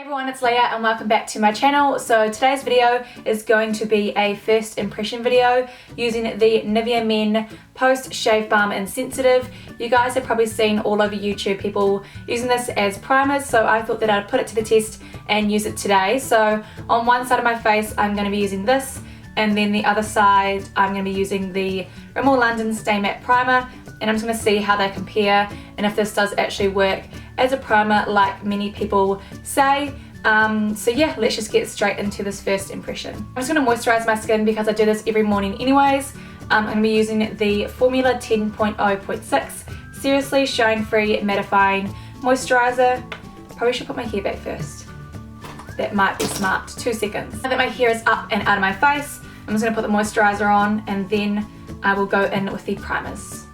Everyone, it's Leah and welcome back to my channel. So today's video is going to be a first impression video using the Nivea Men Post Shave Balm in Sensitive. You guys have probably seen all over YouTube people using this as primers, so I thought that I'd put it to the test and use it today. So on one side of my face I'm going to be using this, and then the other side I'm going to be using the Rimmel London Stay Matte Primer, and I'm just going to see how they compare and if this does actually work as a primer like many people say. So yeah, let's just get straight into this first impression. I'm just going to moisturize my skin because I do this every morning anyways. I'm going to be using the Formula 10.0.6 Seriously Shine Free Mattifying Moisturizer. Probably should put my hair back first. That might be smart. 2 seconds. Now that my hair is up and out of my face, I'm just going to put the moisturizer on and then I will go in with the primers.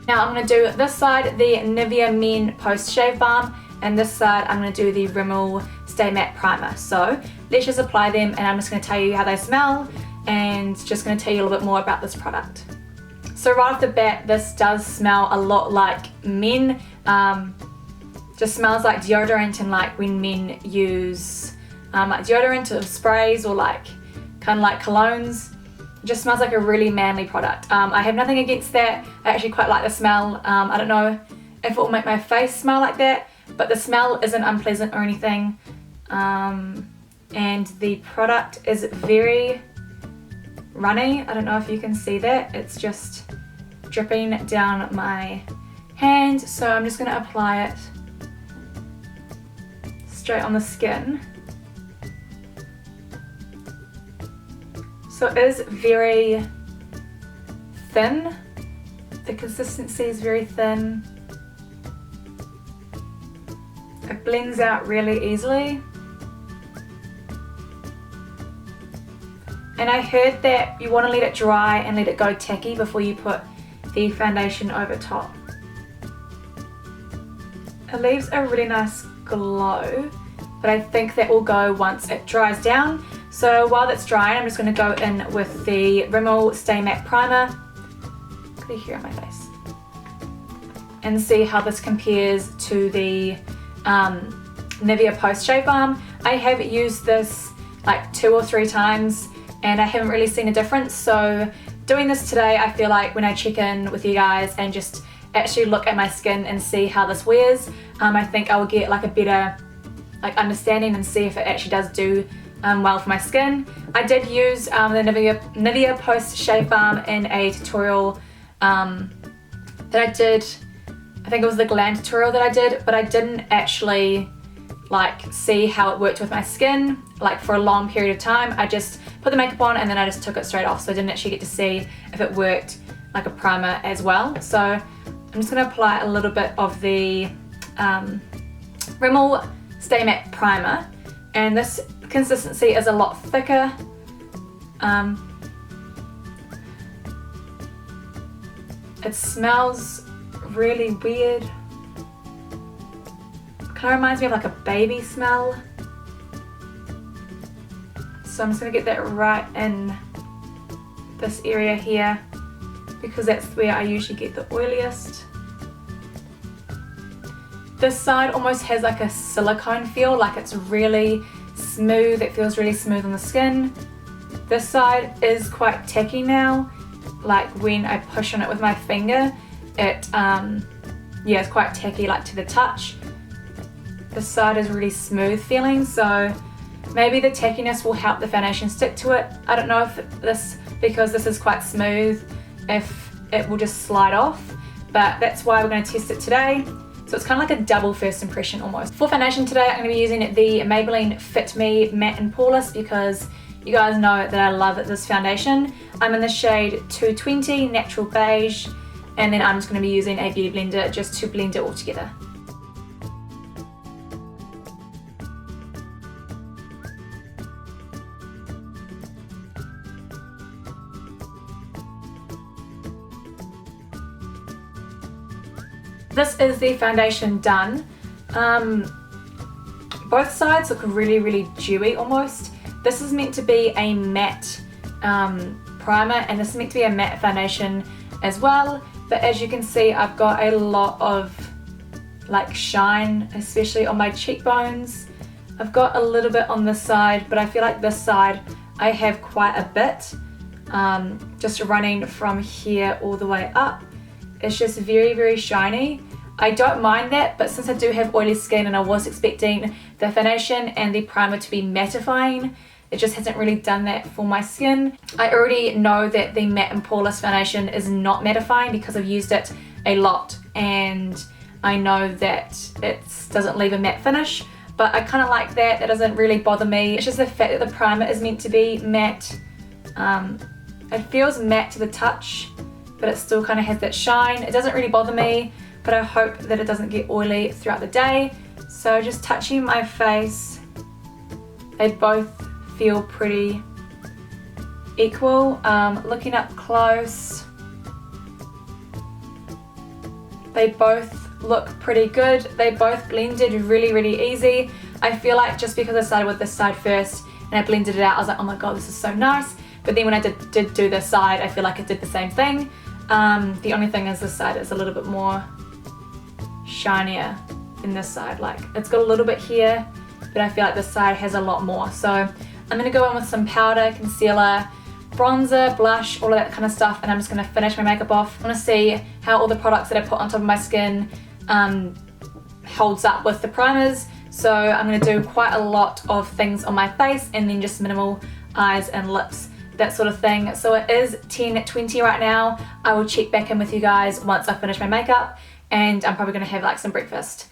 Now I'm going to do this side the Nivea Men Post Shave Balm, and this side I'm going to do the Rimmel Stay Matte Primer. So let's just apply them and I'm just going to tell you how they smell and just going to tell you a little bit more about this product. So right off the bat, this does smell a lot like men. Just smells like deodorant, and like when men use like deodorant or sprays or like kind of like colognes. It just smells like a really manly product. I have nothing against that. I actually quite like the smell. I don't know if it will make my face smell like that, but the smell isn't unpleasant or anything. And the product is very runny. I don't know if you can see that. It's just dripping down my hand. So I'm just going to apply it straight on the skin. So it is very thin. The consistency is very thin. It blends out really easily. And I heard that you want to let it dry and let it go tacky before you put the foundation over top. It leaves a really nice glow, but I think that will go once it dries down. So while that's drying, I'm just going to go in with the Rimmel Stay Matte Primer. Got a hair on my face. And see how this compares to the Nivea Post Shave Balm. I have used this like 2 or 3 times and I haven't really seen a difference. So doing this today, I feel like when I check in with you guys and just actually look at my skin and see how this wears, I think I will get like a better like understanding and see if it actually does do well for my skin. I did use the Nivea Post Shave Balm in a tutorial that I did. I think it was the glam tutorial that I did, but I didn't actually like see how it worked with my skin like for a long period of time. I just put the makeup on and then I just took it straight off, so I didn't actually get to see if it worked like a primer as well. So I'm just going to apply a little bit of the Rimmel Stay Matte Primer, and this consistency is a lot thicker. It smells really weird. Kind of reminds me of like a baby smell. So I'm just going to get that right in this area here because that's where I usually get the oiliest. This side almost has like a silicone feel, like it's really smooth. It feels really smooth on the skin. This side is quite tacky now. Like when I push on it with my finger, it yeah, it's quite tacky like to the touch. This side is really smooth feeling, so maybe the tackiness will help the foundation stick to it. I don't know if this, because this is quite smooth, if it will just slide off, but that's why we're going to test it today. So it's kind of like a double first impression almost. For foundation today, I'm going to be using the Maybelline Fit Me Matte and Poreless because you guys know that I love this foundation. I'm in the shade 220 Natural Beige, and then I'm just going to be using a beauty blender just to blend it all together. This is the foundation done. Both sides look really dewy almost. This is meant to be a matte primer, and this is meant to be a matte foundation as well. But as you can see, I've got a lot of like shine, especially on my cheekbones. I've got a little bit on this side, but I feel like this side I have quite a bit, just running from here all the way up. It's just very, very shiny. I don't mind that, but since I do have oily skin and I was expecting the foundation and the primer to be mattifying, it just hasn't really done that for my skin. I already know that the Matte and Poreless foundation is not mattifying because I've used it a lot, and I know that it doesn't leave a matte finish, but I kind of like that. It doesn't really bother me. It's just the fact that the primer is meant to be matte. It feels matte to the touch, but it still kind of has that shine. It doesn't really bother me, but I hope that it doesn't get oily throughout the day. So just touching my face, they both feel pretty equal. Looking up close, they both look pretty good. They both blended really, really easy. I feel like just because I started with this side first and I blended it out, I was like, oh my god, this is so nice. But then when I did do this side, I feel like it did the same thing. The only thing is this side is a little bit more shinier than this side. Like, it's got a little bit here, but I feel like this side has a lot more. So I'm going to go in with some powder, concealer, bronzer, blush, all of that kind of stuff, and I'm just going to finish my makeup off. I want to see how all the products that I put on top of my skin holds up with the primers. So I'm going to do quite a lot of things on my face and then just minimal eyes and lips, that sort of thing. So it is 10:20 right now. I will check back in with you guys once I finish my makeup, and I'm probably going to have like some breakfast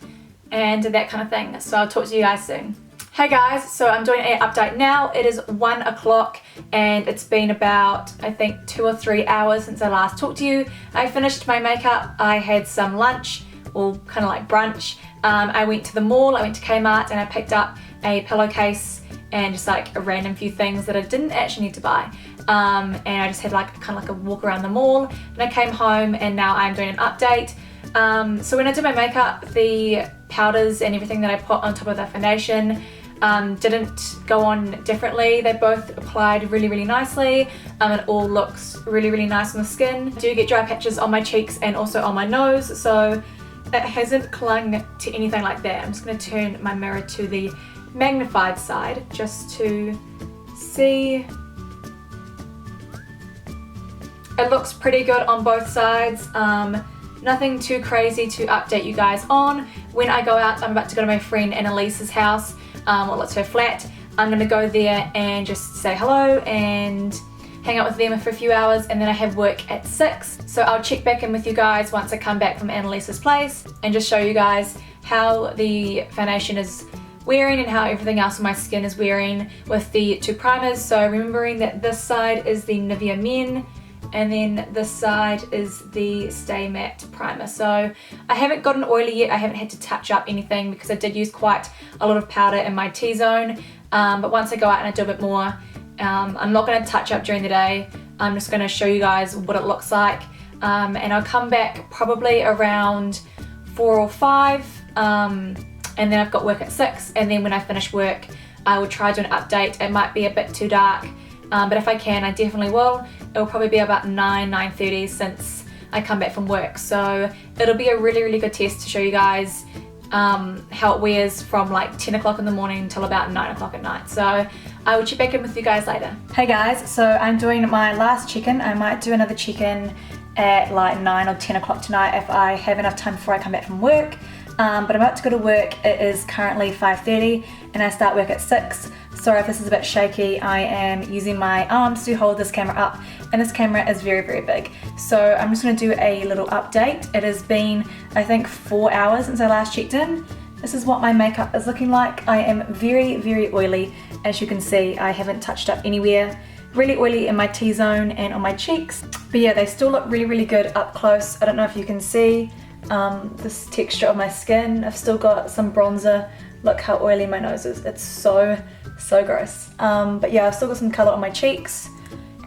and that kind of thing. So I'll talk to you guys soon. Hey guys, so I'm doing an update now. It is 1 o'clock and it's been about, I think, 2 or 3 hours since I last talked to you. I finished my makeup, I had some lunch, or kind of like brunch. I went to the mall, I went to Kmart, and I picked up a pillowcase and just like a random few things that I didn't actually need to buy. And I just had like kind of like a walk around the mall, and I came home and now I'm doing an update. So when I did my makeup, the powders and everything that I put on top of the foundation didn't go on differently. They both applied really, really nicely. It all looks really, really nice on the skin. I do get dry patches on my cheeks and also on my nose, so it hasn't clung to anything like that. I'm just going to turn my mirror to the magnified side just to see. It looks pretty good on both sides. Nothing too crazy to update you guys on. When I go out, I'm about to go to my friend Annalise's house. Well, it's her flat. I'm gonna go there and just say hello and hang out with them for a few hours, and then I have work at 6. So I'll check back in with you guys once I come back from Annalise's place and just show you guys how the foundation is wearing and how everything else on my skin is wearing with the 2 primers. So remembering that this side is the Nivea Men, and then this side is the Stay Matte primer. So I haven't gotten oily yet. I haven't had to touch up anything because I did use quite a lot of powder in my T-zone. But once I go out and I do a bit more, I'm not going to touch up during the day. I'm just going to show you guys what it looks like. And I'll come back probably around 4 or 5. And then I've got work at 6. And then when I finish work, I will try to do an update. It might be a bit too dark. But if I can, I definitely will. It will probably be about 9:30 since I come back from work. So it'll be a really, really good test to show you guys how it wears from like 10 o'clock in the morning until about 9 o'clock at night. So I will check back in with you guys later. Hey guys, so I'm doing my last check-in. I might do another check-in at like 9 or 10 o'clock tonight if I have enough time before I come back from work. But I'm about to go to work. It is currently 5:30 and I start work at 6. Sorry if this is a bit shaky. I am using my arms to hold this camera up, and this camera is very, very big. So I'm just going to do a little update. It has been, I think, 4 hours since I last checked in. This is what my makeup is looking like. I am very, very oily. As you can see, I haven't touched up anywhere. Really oily in my T-zone and on my cheeks. But yeah, they still look really, really good up close. I don't know if you can see this texture of my skin. I've still got some bronzer. Look how oily my nose is. It's so gross. But yeah, I've still got some colour on my cheeks,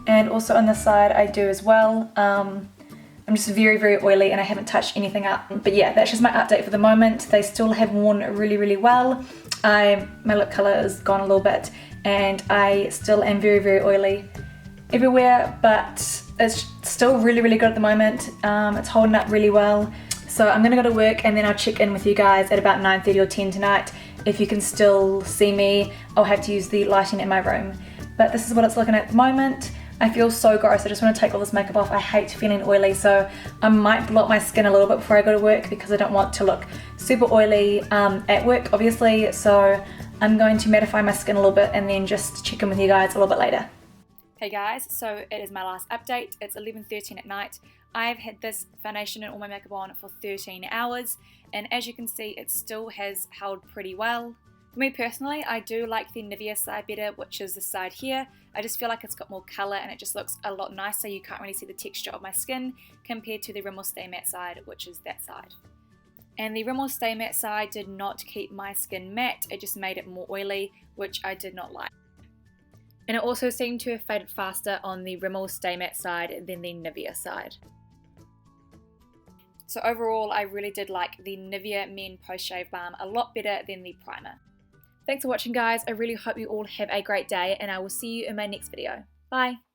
and also on this side I do as well. I'm just very, very oily and I haven't touched anything up. But yeah, that's just my update for the moment. They still have worn really, really well. My lip colour has gone a little bit and I still am very, very oily everywhere, but it's still really, really good at the moment. It's holding up really well. So I'm gonna go to work and then I'll check in with you guys at about 9:30 or 10 tonight. If you can still see me, I'll have to use the lighting in my room. But this is what it's looking at the moment. I feel so gross. I just want to take all this makeup off. I hate feeling oily, so I might blow up my skin a little bit before I go to work because I don't want to look super oily at work, obviously. So I'm going to mattify my skin a little bit and then just check in with you guys a little bit later. Hey guys, so it is my last update. It's 11:13 at night. I've had this foundation and all my makeup on for 13 hours, and as you can see, it still has held pretty well. For me personally, I do like the Nivea side better, which is the side here. I just feel like it's got more colour and it just looks a lot nicer. You can't really see the texture of my skin compared to the Rimmel Stay Matte side, which is that side. And the Rimmel Stay Matte side did not keep my skin matte, it just made it more oily, which I did not like. And it also seemed to have faded faster on the Rimmel Stay Matte side than the Nivea side. So overall, I really did like the Nivea Men Post Shave Balm a lot better than the primer. Thanks for watching guys, I really hope you all have a great day and I will see you in my next video. Bye!